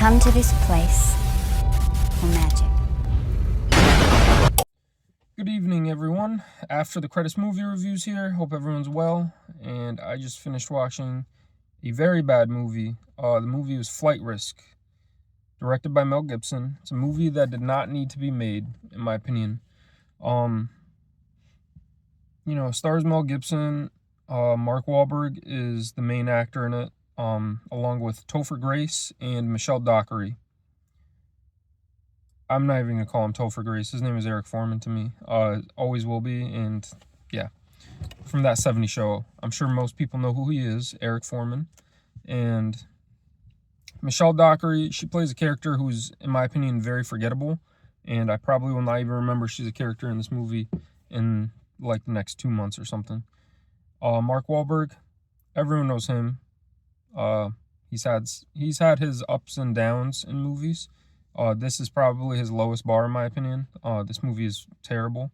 come to this place for magic. Good evening, everyone. After the credits movie reviews here, hope everyone's well. And I just finished watching a very bad movie. The movie was Flight Risk, directed by Mel Gibson. It's a movie that did not need to be made, in my opinion. Stars Mel Gibson. Mark Wahlberg is the main actor in it, along with Topher Grace and Michelle Dockery. I'm not even going to call him Topher Grace. His name is Eric Foreman to me. Always will be. And yeah, from that 70s show. I'm sure most people know who he is, Eric Foreman. And Michelle Dockery, she plays a character who's, in my opinion, very forgettable. And I probably will not even remember she's a character in this movie in like the next 2 months or something. Mark Wahlberg, everyone knows him. He's had his ups and downs in movies. This is probably his lowest bar, in my opinion. This movie is terrible.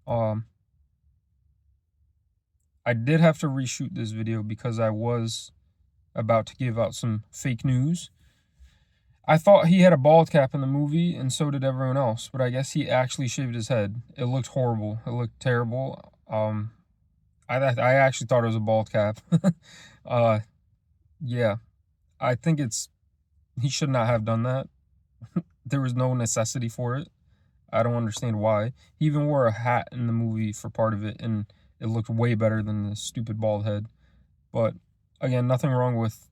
I did have to reshoot this video because I was about to give out some fake news. I thought he had a bald cap in the movie, and so did everyone else, but I guess he actually shaved his head. It looked horrible. It looked terrible. I actually thought it was a bald cap. Yeah. I think he should not have done that. There was no necessity for it. I don't understand why. He even wore a hat in the movie for part of it, and it looked way better than the stupid bald head. But again, nothing wrong with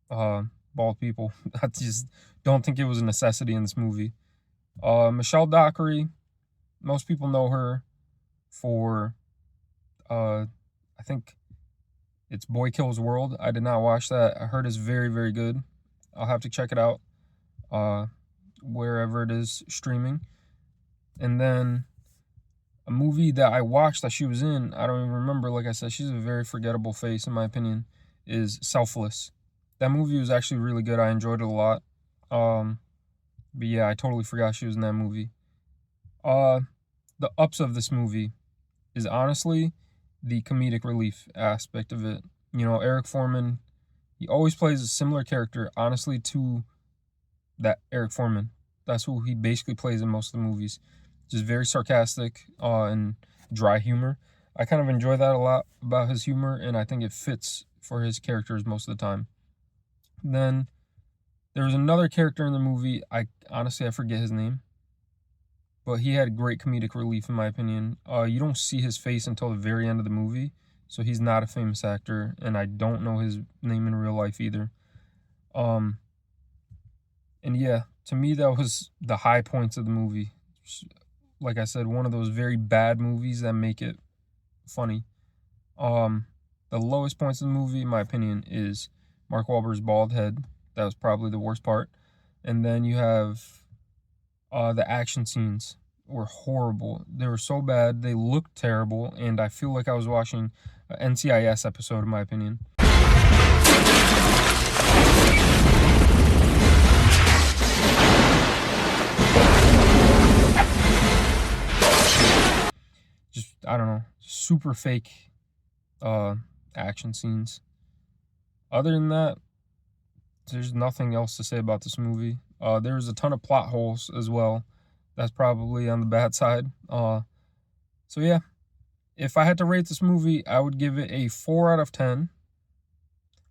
bald people. I just don't think it was a necessity in this movie. Michelle Dockery, most people know her for I think it's Boy Kills World. I did not watch that. I heard it's very, very good. I'll have to check it out wherever it is streaming. And then a movie that I watched that she was in, I don't even remember. Like I said, she's a very forgettable face, in my opinion, is Selfless. That movie was actually really good. I enjoyed it a lot. But yeah, I totally forgot she was in that movie. The ups of this movie is honestly the comedic relief aspect of it. Eric Foreman, he always plays a similar character, honestly, to that Eric Foreman. That's who he basically plays in most of the movies. Just very sarcastic and dry humor. I kind of enjoy that a lot about his humor, and I think it fits for his characters most of the time. Then there was another character in the movie. I forget his name, but he had great comedic relief, in my opinion. You don't see his face until the very end of the movie, so he's not a famous actor, and I don't know his name in real life either. And yeah, to me, that was the high points of the movie. Like I said, one of those very bad movies that make it funny. The lowest points of the movie, in my opinion, is Mark Wahlberg's bald head. That was probably the worst part. And then you have the action scenes were horrible. They were so bad. They looked terrible. And I feel like I was watching an NCIS episode, in my opinion. I don't know, super fake action scenes. Other than that, there's nothing else to say about this movie. There's a ton of plot holes as well. That's probably on the bad side. So yeah, if I had to rate this movie, I would give it a 4 out of 10.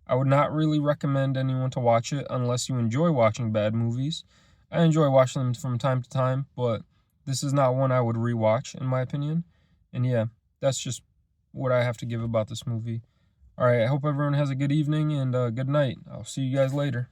I would not really recommend anyone to watch it unless you enjoy watching bad movies. I enjoy watching them from time to time, but this is not one I would rewatch, in my opinion. And yeah, that's just what I have to give about this movie. All right, I hope everyone has a good evening and good night. I'll see you guys later.